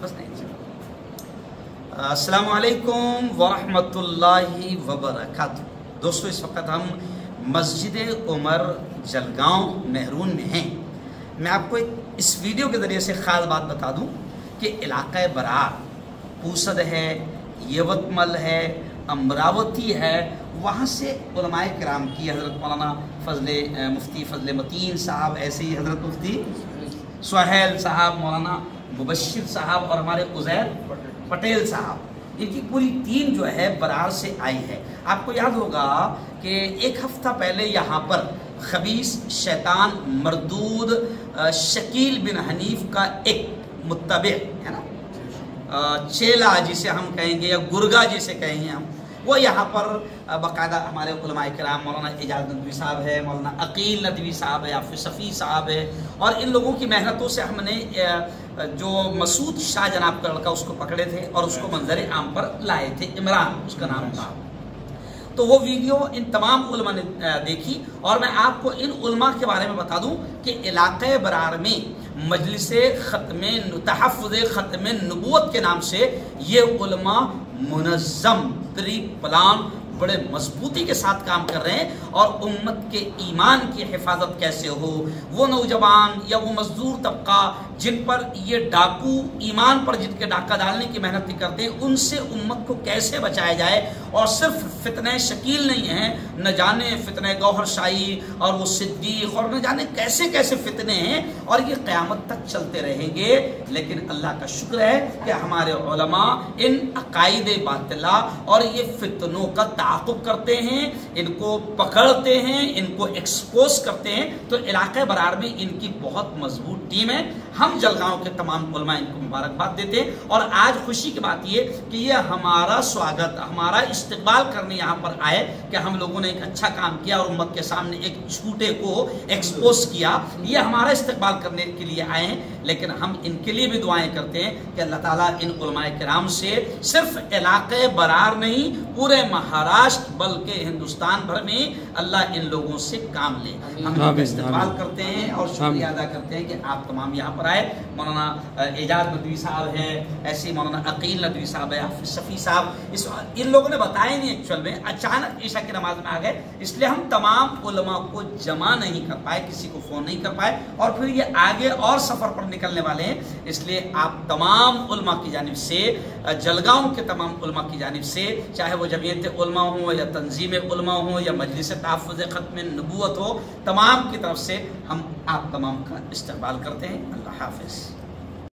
बस नहीं। अस्सलामु अलैकुम वरहमतुल्लाहि वबरकातुहू। दोस्तों, इस वक्त हम मस्जिद उमर जलगांव मेहरून में हैं। मैं आपको इस वीडियो के ज़रिए से ख़ास बात बता दूं कि इलाक़ा बरार, पूसद है, यवतमल है, अमरावती है, वहाँ से उलमाए किराम की हज़रत मौलाना मुफ्ती फ़ज़ल मतीन साहब, ऐसे ही हज़रत मुफ्ती सुहेल साहब, मौलाना मुबश्शिर साहब और हमारे उज़ैर पटेल साहब, इनकी पूरी टीम जो है बरार से आई है। आपको याद होगा कि एक हफ्ता पहले यहाँ पर खबीस शैतान मरदूद शकील बिन हनीफ का एक मुत्तबे है ना, चेला जिसे हम कहेंगे या गुरगा जिसे कहेंगे हम, वो यहाँ पर बाकायदा हमारे उलमाए किराम मौलाना एजाज नदवी साहब है, मौलाना अकील नदवी साहब है, हाफिज़ शफ़ी साहब है, और इन लोगों की मेहनतों से हमने जो मसूद शाह जनाब का लड़का उसको पकड़े थे और उसको मंजर आम पर लाए थे, इमरान उसका नाम था। तो वो वीडियो इन तमाम उलमा ने देखी और मैं आपको इन उलमा के बारे में बता दूं कि इलाक़े बरार में मजलिसे तहफ़्फ़ुज़ ख़त्म नबूवत के नाम से ये उलमा मुनज़्ज़म प्री प्लान बड़े मजबूती के साथ काम कर रहे हैं और उम्मत के ईमान की हिफाजत कैसे हो, वो नौजवान या वो मजदूर तबका जिन पर ये डाकू ईमान पर जिनके डाका डालने की मेहनत नहीं करते, उनसे उम्मत को कैसे बचाया जाए। और सिर्फ फितने शकील नहीं है, न जाने फितने गौहर शाही और वो सिद्दीक और न जाने कैसे कैसे फितने हैं और ये क़यामत तक चलते रहेंगे। लेकिन अल्लाह का शुक्र है कि हमारे उलमा इन अकायद बातिला और ये फितनों का ताक़ुब करते हैं, इनको पकड़ते हैं, इनको एक्सपोज करते हैं। तो इलाक़े बरार में इनकी बहुत मजबूत टीम है। हम जलगांव के तमाम उलमा इनको मुबारकबाद देते हैं और आज खुशी की बात ये कि ये हमारा स्वागत, हमारा इस्तकबाल करने यहाँ पर आए कि हम लोगों ने एक अच्छा काम किया और उम्मत के सामने एक झूठे को एक्सपोज किया। ये हमारा इस्तकबाल करने के लिए आए हैं, लेकिन हम इनके लिए भी दुआएं करते हैं कि अल्लाह ताला इन उलमाए किराम से सिर्फ इलाक़े बरार नहीं, पूरे महाराष्ट्र बल्कि हिंदुस्तान भर में अल्लाह इन लोगों से काम ले। हम इनका इस्तकबाल करते हैं और शुक्रिया अदा करते हैं कि आप तमाम यहाँ पर आए। मौलाना एजाज नदवी साहब है, ऐसे ही मौलाना अकील नदवी साहब है, हाफिज़ शफ़ी साहब। इन लोगों ने बताया नहीं, एक्चुअल में अचानक ईशा की नमाज में आ गए, इसलिए हम तमाम उलमा को जमा नहीं कर पाए, किसी को फ़ोन नहीं कर पाए और फिर ये आगे और सफ़र पर निकलने वाले हैं। इसलिए आप तमाम उलमा की जानिब से, जलगांव के तमाम उलमा की जानिब से, चाहे वो जमीयत उलमा हो या तंजीम उलमा हो या मजलिस तहफ़्फ़ुज़ ख़त्म नबूवत हो, तमाम की तरफ से हम आप तमाम का इस्तकबाल करते हैं। अल्लाह हाफ़िज़।